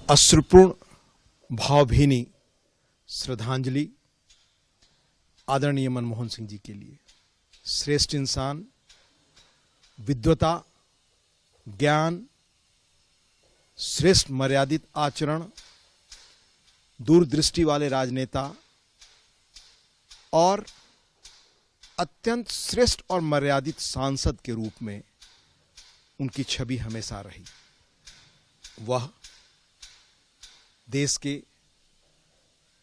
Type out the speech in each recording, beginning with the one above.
अश्रुपूर्ण भावभीनी श्रद्धांजलि आदरणीय मनमोहन सिंह जी के लिए। श्रेष्ठ इंसान, विद्वता, ज्ञान, श्रेष्ठ मर्यादित आचरण, दूरदृष्टि वाले राजनेता और अत्यंत श्रेष्ठ और मर्यादित सांसद के रूप में उनकी छवि हमेशा रही। वह देश के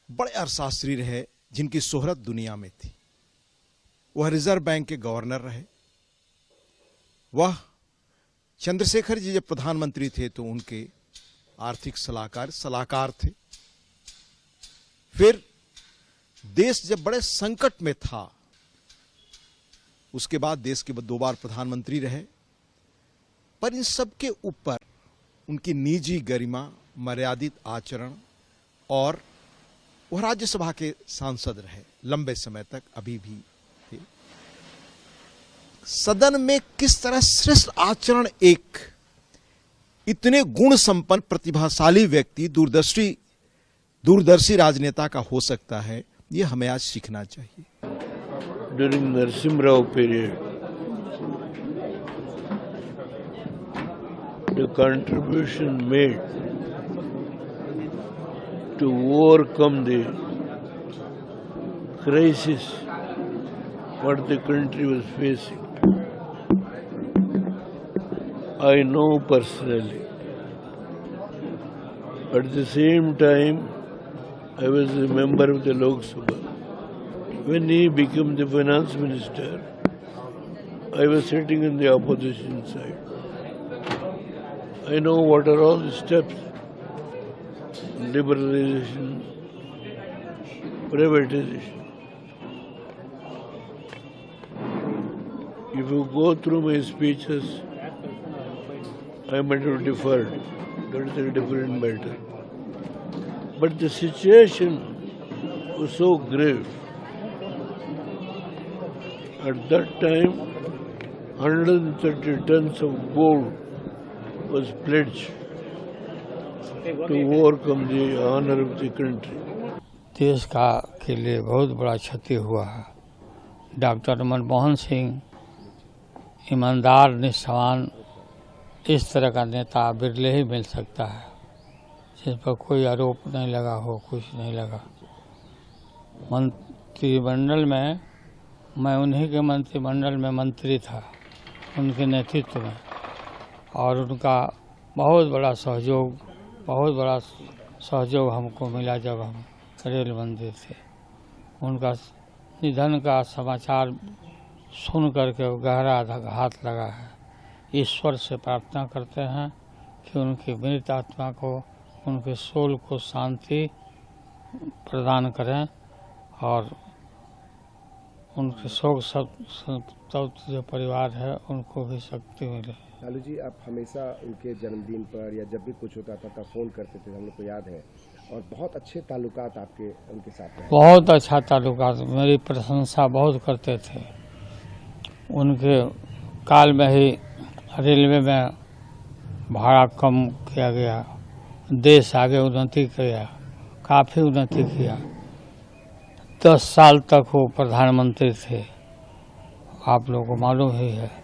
बड़े अर्थशास्त्री रहे जिनकी शोहरत दुनिया में थी। वह रिजर्व बैंक के गवर्नर रहे। वह चंद्रशेखर जी जब प्रधानमंत्री थे तो उनके आर्थिक सलाहकार थे। फिर देश जब बड़े संकट में था उसके बाद देश के 2 बार प्रधानमंत्री रहे। पर इन सब के ऊपर उनकी निजी गरिमा, मर्यादित आचरण और वह राज्यसभा के सांसद रहे लंबे समय तक, अभी भी थे। सदन में किस तरह श्रेष्ठ आचरण एक इतने गुण संपन्न प्रतिभाशाली व्यक्ति, दूरदर्शी राजनेता का हो सकता है, यह हमें आज सीखना चाहिए। During Narasimha Rao period, the contribution made to overcome the crisis what the country was facing, I know personally. At the same time, I was a member of the Lok Sabha. When he became the finance minister, I was sitting in the opposition side. I know what are all the steps: liberalization, privatization. If you go through my speeches, I might have differed. That is a different matter. But the situation was so grave. At that time, 130 tons of gold was pledged to overcome the honor of the country. देश के लिए बहुत बड़ा क्षति हुआ है। Doctor Manmohan Singh ईमानदार, निष्ठावान, इस तरह का नेता बिरले ही मिल सकता है जिस पर कोई आरोप नहीं लगा हो, कुछ नहीं लगा। मंत्रिमंडल में मैं उन्हीं के मंत्रिमंडल में मंत्री था, उनके नेतृत्व में, और उनका बहुत बड़ा सहयोग हमको मिला जब हम रेल मंत्री थे। उनका निधन का समाचार सुन करके गहरा आघात लगा है। ईश्वर से प्रार्थना करते हैं कि उनकी मृत आत्मा को, उनके सोल को शांति प्रदान करें और उनके शोक संतप्त जो परिवार है उनको भी शक्ति मिले। लालू जी, आप हमेशा उनके जन्मदिन पर या जब भी कुछ होता था तब फोन करते थे, हम लोग को याद है, और बहुत अच्छे ताल्लुकात आपके उनके साथ हैं। बहुत अच्छा ताल्लुकात, मेरी प्रशंसा बहुत करते थे। उनके काल में ही रेलवे में भाड़ा कम किया गया, देश आगे उन्नति किया, काफ़ी उन्नति किया। 10 साल तक वो प्रधानमंत्री थे, आप लोगों को मालूम ही है।